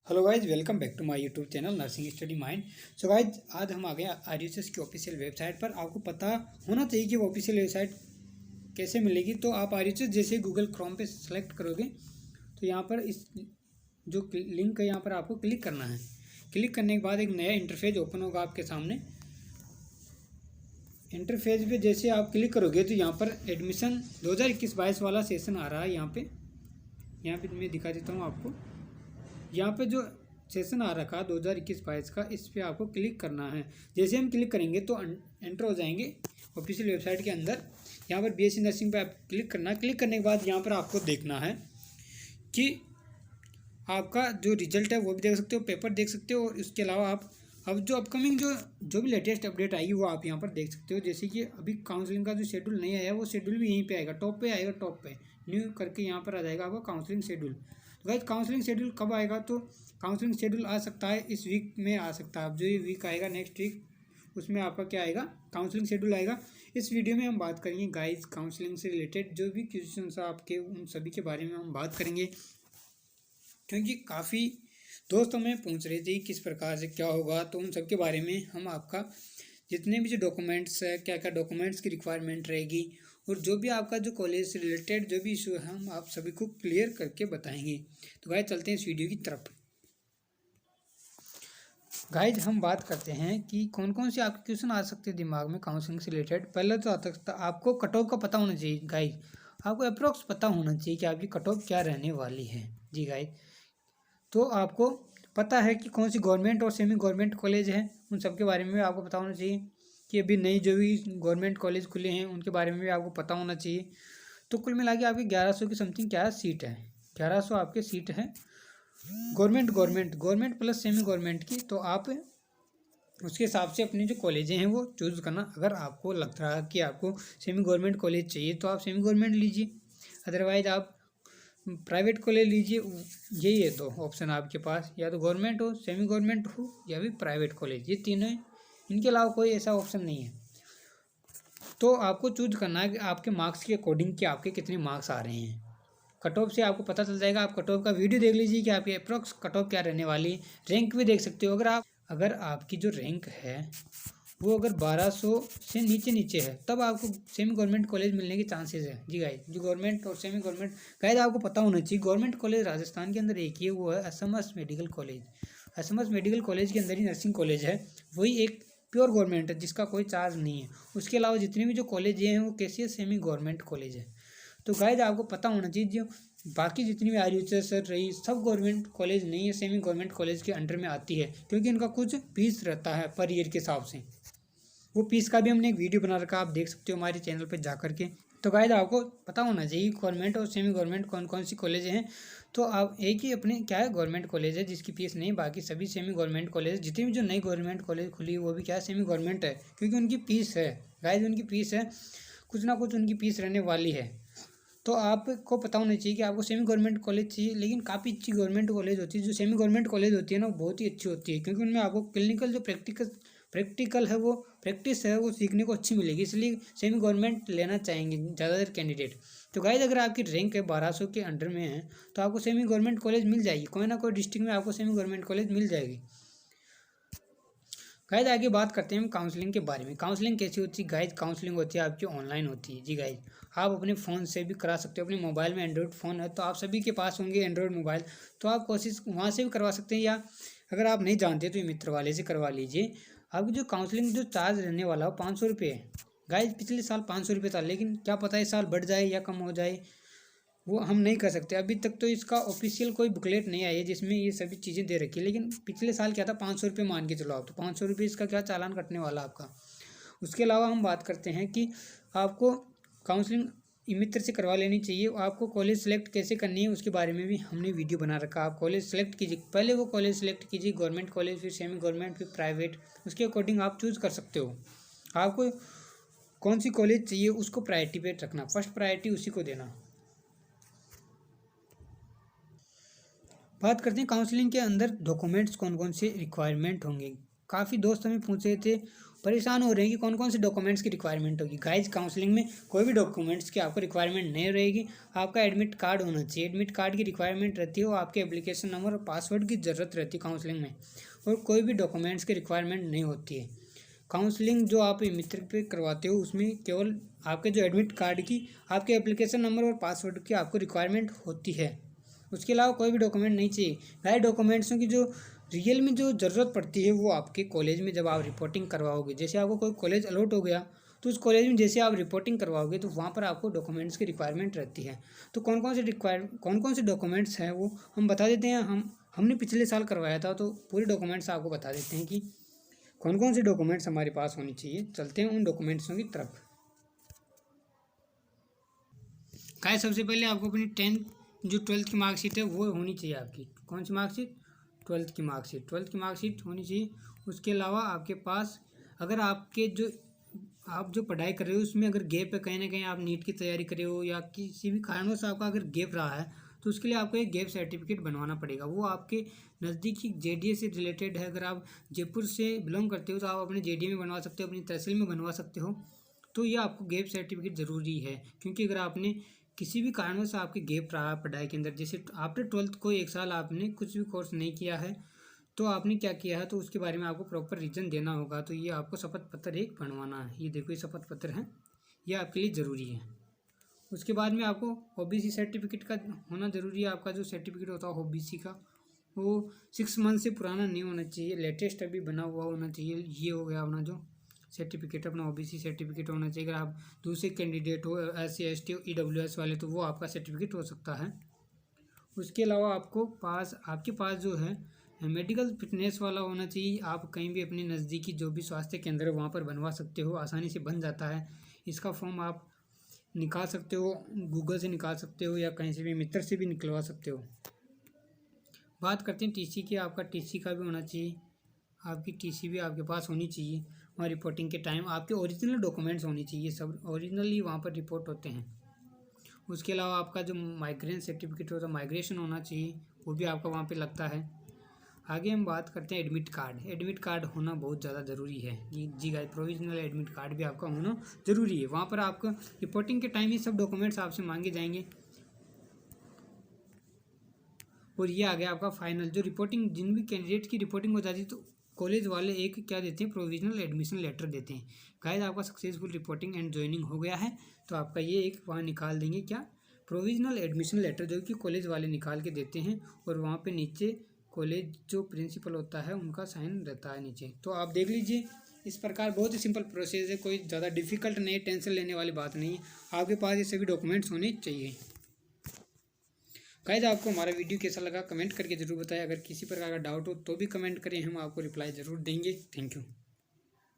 Hello guys, welcome back to my YouTube channel nursing study mind. So guys, आज हम आ गए आरयूएसएस की official website पर। आपको पता होना चाहिए कि वो ऑफिशियल वेबसाइट कैसे मिलेगी। तो आप आरयूएसएस जैसे गूगल क्रोम पे सेलेक्ट करोगे तो यहाँ पर इस जो लिंक है यहाँ पर आपको क्लिक करना है। क्लिक करने के बाद एक नया इंटरफेस ओपन होगा आपके सामने। इंटरफेस पे जैसे आप क्लिक करोगे तो यहाँ पर एडमिशन 2021-22 वाला सेशन आ रहा है। यहाँ पे मैं दिखा देता हूँ आपको। यहाँ पे जो सेशन आ रखा 2021-22 का, इस पर आपको क्लिक करना है। जैसे हम क्लिक करेंगे तो एंटर हो जाएंगे ऑफिशियल वेबसाइट के अंदर। यहाँ पर बीएससी नर्सिंग पे आप क्लिक करना है। क्लिक करने के बाद यहाँ पर आपको देखना है कि आपका जो रिजल्ट है वो भी देख सकते हो, पेपर देख सकते हो, और इसके अलावा आप अब जो अपकमिंग जो भी लेटेस्ट अपडेट आएगी वो आप यहाँ पर देख सकते हो। जैसे कि अभी काउंसलिंग का जो शेड्यूल नहीं आया वो शेड्यूल भी यहीं पे आएगा, टॉप पे आएगा। टॉप पे न्यू करके यहाँ पर आ जाएगा आपका काउंसलिंग शेड्यूल। तो गाइस, काउंसलिंग शेड्यूल कब आएगा? तो काउंसलिंग शेड्यूल आ सकता है इस वीक में, आ सकता है। अब जो ये वीक आएगा नेक्स्ट वीक, उसमें आपका क्या आएगा, काउंसलिंग शेड्यूल आएगा। इस वीडियो में हम बात करेंगे गाइस काउंसलिंग से रिलेटेड जो भी क्वेश्चन आपके, उन सभी के बारे में हम बात करेंगे। क्योंकि काफ़ी दोस्त हमें पूछ रहे थे किस प्रकार से क्या होगा, तो उन सब के बारे में हम आपका जितने भी जो डॉक्यूमेंट्स है, क्या क्या डॉक्यूमेंट्स की रिक्वायरमेंट रहेगी, और जो भी आपका जो कॉलेज से रिलेटेड जो भी इशू है हम आप सभी को क्लियर करके बताएंगे। तो गाइस, चलते हैं इस वीडियो की तरफ। गाइज, हम बात करते हैं कि कौन कौन से आपके क्वेश्चन आ सकते हैं दिमाग में काउंसलिंग से रिलेटेड। पहले तो आता सकता आपको कट ऑफ का पता होना चाहिए। गाइज, आपको अप्रोक्स पता होना चाहिए कि आपकी कट ऑफ क्या रहने वाली है। जी गाइज, तो आपको पता है कि कौन सी गवर्नमेंट और सेमी गवर्नमेंट कॉलेज है, उन सब के बारे में भी आपको पता होना चाहिए। कि अभी नई जो भी गवर्नमेंट कॉलेज खुले हैं उनके बारे में भी आपको पता होना चाहिए। तो कुल मिला के आपकी 1100 की समथिंग क्या सीट है, 1100 आपके सीट है गवर्नमेंट प्लस सेमी गवर्नमेंट की। तो आप उसके हिसाब से अपनी जो कॉलेजें हैं वो चूज़ करना। अगर आपको लग रहा है कि आपको सेमी गवर्नमेंट कॉलेज चाहिए तो आप सेमी गवर्नमेंट लीजिए, अदरवाइज आप प्राइवेट कॉलेज लीजिए। यही है दो ऑप्शन आपके पास, या तो गवर्नमेंट हो, सेमी गवर्नमेंट हो, या फिर प्राइवेट कॉलेज। ये तीनों हैं, इनके अलावा कोई ऐसा ऑप्शन नहीं है। तो आपको चूज करना है कि आपके मार्क्स के अकॉर्डिंग कि आपके कितने मार्क्स आ रहे हैं। कट ऑफ से आपको पता चल जाएगा। आप कट ऑफ का वीडियो देख लीजिए कि आपकी अप्रोक्स कट ऑफ क्या रहने वाली है। रैंक भी देख सकते हो। अगर आपकी जो रैंक है वो अगर 1200 से नीचे है तब आपको सेमी गवर्नमेंट कॉलेज मिलने के चांसेस है। जी गाइस, जो गवर्नमेंट और सेमी गवर्नमेंट, गाइस आपको पता होना चाहिए गवर्नमेंट कॉलेज राजस्थान के अंदर एक ही है, वो है SMS medical college. SMS medical college के अंदर ही नर्सिंग कॉलेज है, वही एक प्योर गवर्नमेंट है जिसका कोई चार्ज नहीं है। उसके अलावा जितने भी जो कॉलेज हैं वो कैसी है, सेमी गवर्नमेंट कॉलेज है। तो गाइस आपको पता होना चाहिए जो बाकी जितनी भी आरयूएचएस रही सब गवर्नमेंट कॉलेज नहीं है, सेमी गवर्नमेंट कॉलेज के अंडर में आती है। क्योंकि इनका कुछ फीस रहता है पर ईयर के हिसाब से। वो फीस का भी हमने एक वीडियो बना रखा, आप देख सकते हो हमारे चैनल पर जा करके। तो गाइस आपको पता होना चाहिए गवर्नमेंट और सेमी गवर्नमेंट कौन कौन सी कॉलेज हैं। तो आप एक ही अपने क्या है, गवर्नमेंट कॉलेज है जिसकी फीस नहीं, बाकी सभी सेमी गवर्नमेंट कॉलेज। जितनी भी जो नई गवर्नमेंट कॉलेज खुली वो भी क्या है, सेमी गवर्नमेंट है। क्योंकि उनकी फीस है गाइस, उनकी फीस है, कुछ ना कुछ उनकी फीस रहने वाली है। तो आपको पता होना चाहिए कि आपको सेमी गवर्नमेंट कॉलेज चाहिए। लेकिन काफ़ी अच्छी गवर्नमेंट कॉलेज होती है, जो सेमी गवर्नमेंट कॉलेज होती है ना, बहुत ही अच्छी होती है। क्योंकि उनमें आपको क्लिनिकल जो प्रैक्टिकल है, वो प्रैक्टिस है, वो सीखने को अच्छी मिलेगी। इसलिए सेमी गवर्नमेंट लेना चाहेंगे ज़्यादातर कैंडिडेट। तो गाइस, अगर आपकी रैंक है 1200 के अंडर में है तो आपको सेमी गवर्नमेंट कॉलेज मिल जाएगी। कोई ना कोई डिस्ट्रिक्ट में आपको सेमी गवर्नमेंट कॉलेज मिल जाएगी। गाइज, आगे बात करते हैं हम काउंसलिंग के बारे में। काउंसलिंग कैसी होती है गाइज? काउंसलिंग होती है आपकी ऑनलाइन होती है। जी गाइज, आप अपने फ़ोन से भी करा सकते हो। अपने मोबाइल में एंड्रॉयड फ़ोन है तो आप सभी के पास होंगे एंड्रॉयड मोबाइल, तो आप कोशिश वहाँ से भी करवा सकते हैं। या अगर आप नहीं जानते तो ये मित्र वाले से करवा लीजिए। आपकी जो काउंसलिंग जो चार्ज रहने वाला हो 500 रुपये है। गाइज, पिछले साल 500 रुपये था, लेकिन क्या पता इस साल बढ़ जाए या कम हो जाए, वो हम नहीं कर सकते। अभी तक तो इसका ऑफिशियल कोई बुकलेट नहीं आई है जिसमें ये सभी चीज़ें दे रखी है। लेकिन पिछले साल क्या था, 500 रुपये मान के चलो आप, तो 500 रुपये इसका क्या चालान कटने वाला आपका। उसके अलावा हम बात करते हैं कि आपको काउंसलिंग मित्र से करवा लेनी चाहिए। आपको कॉलेज सेलेक्ट कैसे करनी है उसके बारे में भी हमने वीडियो बना रखा। आप कॉलेज सेलेक्ट कीजिए, पहले वो कॉलेज सेलेक्ट कीजिए, गवर्नमेंट कॉलेज, फिर सेमी गवर्नमेंट, फिर प्राइवेट। उसके अकॉर्डिंग आप चूज़ कर सकते हो। आपको कौन सी कॉलेज चाहिए उसको प्रायोरिटी पे रखना, फर्स्ट प्रायोरिटी उसी को देना। बात करते हैं काउंसलिंग के अंदर डॉक्यूमेंट्स कौन कौन से रिक्वायरमेंट होंगे। काफ़ी दोस्त हमें पूछ रहे थे, परेशान हो रहे हैं कि कौन कौन से डॉक्यूमेंट्स की रिक्वायरमेंट होगी। गाइज काउंसलिंग में कोई भी डॉक्यूमेंट्स की आपको रिक्वायरमेंट नहीं रहेगी। आपका एडमिट कार्ड होना चाहिए। एडमिट कार्ड की रिक्वायरमेंट रहती है, वो आपके एप्लीकेशन नंबर और पासवर्ड की ज़रूरत रहती है काउंसलिंग में, और कोई भी डॉक्यूमेंट्स की रिक्वायरमेंट नहीं होती है। काउंसलिंग जो आप मित्र पे करवाते हो उसमें केवल आपके जो एडमिट कार्ड की, आपके एप्लीकेशन नंबर और पासवर्ड की आपको रिक्वायरमेंट होती है। उसके अलावा कोई भी डॉक्यूमेंट नहीं चाहिए। गाइड डॉक्यूमेंट्सों की जो रियल में जो ज़रूरत पड़ती है वो आपके कॉलेज में जब आप रिपोर्टिंग करवाओगे, जैसे आपको कोई कॉलेज अलॉट हो गया तो उस कॉलेज में जैसे आप रिपोर्टिंग करवाओगे तो वहाँ पर आपको डॉक्यूमेंट्स की रिक्वायरमेंट रहती है। तो कौन कौन से डॉक्यूमेंट्स हैं वो हम बता देते हैं। हमने पिछले साल करवाया था तो पूरे डॉक्यूमेंट्स आपको बता देते हैं कि कौन कौन से डॉक्यूमेंट्स हमारे पास होने चाहिए। चलते हैं उन डॉक्यूमेंट्सों की तरफ। गाइस सबसे पहले आपको अपनी 10th जो 12th की मार्कशीट है वो होनी चाहिए आपकी। कौन सी मार्कशीट? 12th की मार्कशीट। 12th की मार्कशीट होनी चाहिए। उसके अलावा आपके पास अगर आपके जो आप जो पढ़ाई कर रहे हो उसमें अगर गैप है, कहीं ना कहीं आप नीट की तैयारी कर रहे हो या किसी भी कारणों से आपका अगर गैप रहा है तो उसके लिए आपको एक गैप सर्टिफिकेट बनवाना पड़ेगा। वो आपके नज़दीकी जेडीए से रिलेटेड है। अगर आप जयपुर से बिलोंग करते हो तो आप अपने जेडीए में बनवा सकते हो, अपनी तहसील में बनवा सकते हो। तो ये आपको गैप सर्टिफिकेट ज़रूरी है, क्योंकि अगर आपने किसी भी कारणों से आपके गैप रहा पढ़ाई के अंदर, जैसे आफ्टर 12th को एक साल आपने कुछ भी कोर्स नहीं किया है तो आपने क्या किया है, तो उसके बारे में आपको प्रॉपर रीज़न देना होगा। तो ये आपको शपथ पत्र एक बनवाना है। ये देखो ये शपथ पत्र है, ये आपके लिए ज़रूरी है। उसके बाद में आपको ओबीसी सर्टिफिकेट का होना ज़रूरी है। आपका जो सर्टिफिकेट होता है ओबीसी का वो 6 मंथ से पुराना नहीं होना चाहिए, लेटेस्ट अभी बना हुआ होना चाहिए। ये हो गया अपना जो सर्टिफिकेट, अपना ओबीसी सर्टिफिकेट होना चाहिए। अगर आप दूसरे कैंडिडेट हो, SC ST हो, EWS वाले, तो वो आपका सर्टिफिकेट हो सकता है। उसके अलावा आपके पास जो है मेडिकल फिटनेस वाला होना चाहिए। आप कहीं भी अपने नज़दीकी जो भी स्वास्थ्य केंद्र है वहाँ पर बनवा सकते हो, आसानी से बन जाता है। इसका फॉर्म आप निकाल सकते हो, गूगल से निकाल सकते हो या कहीं से भी मित्र से भी निकलवा सकते हो। बात करते हैं टीसी की। आपका टीसी का भी होना चाहिए, आपकी टीसी भी आपके पास होनी चाहिए। वहाँ रिपोर्टिंग के टाइम आपके ओरिजिनल डॉक्यूमेंट्स होने चाहिए, सब ओरिजिनली वहाँ पर रिपोर्ट होते हैं। उसके अलावा आपका जो माइग्रेशन सर्टिफिकेट होता है, माइग्रेशन होना चाहिए, वो भी आपका वहाँ पे लगता है। आगे हम बात करते हैं एडमिट कार्ड। एडमिट कार्ड होना बहुत ज़्यादा ज़रूरी है जी गाइस। प्रोविजनल एडमिट कार्ड भी आपका होना ज़रूरी है। वहाँ पर आपका रिपोर्टिंग के टाइम ये सब डॉक्यूमेंट्स आपसे मांगे जाएंगे। और ये आ गया आपका फाइनल जो रिपोर्टिंग, जिन भी कैंडिडेट की रिपोर्टिंग हो जाती है तो कॉलेज वाले एक क्या देते हैं, प्रोविजनल एडमिशन लेटर देते हैं। गाइस आपका सक्सेसफुल रिपोर्टिंग एंड ज्वाइनिंग हो गया है तो आपका ये एक वहाँ निकाल देंगे क्या, प्रोविजनल एडमिशन लेटर, जो कि कॉलेज वाले निकाल के देते हैं। और वहाँ पे नीचे कॉलेज जो प्रिंसिपल होता है उनका साइन रहता है नीचे। तो आप देख लीजिए, इस प्रकार बहुत ही सिंपल प्रोसेस है, कोई ज़्यादा डिफिकल्ट नहीं, टेंशन लेने वाली बात नहीं है। आपके पास ये सभी डॉक्यूमेंट्स होने चाहिए। गाइस आपको हमारा वीडियो कैसा लगा कमेंट करके ज़रूर बताएं। अगर किसी प्रकार का डाउट हो तो भी कमेंट करें, हम आपको रिप्लाई ज़रूर देंगे। Thank you.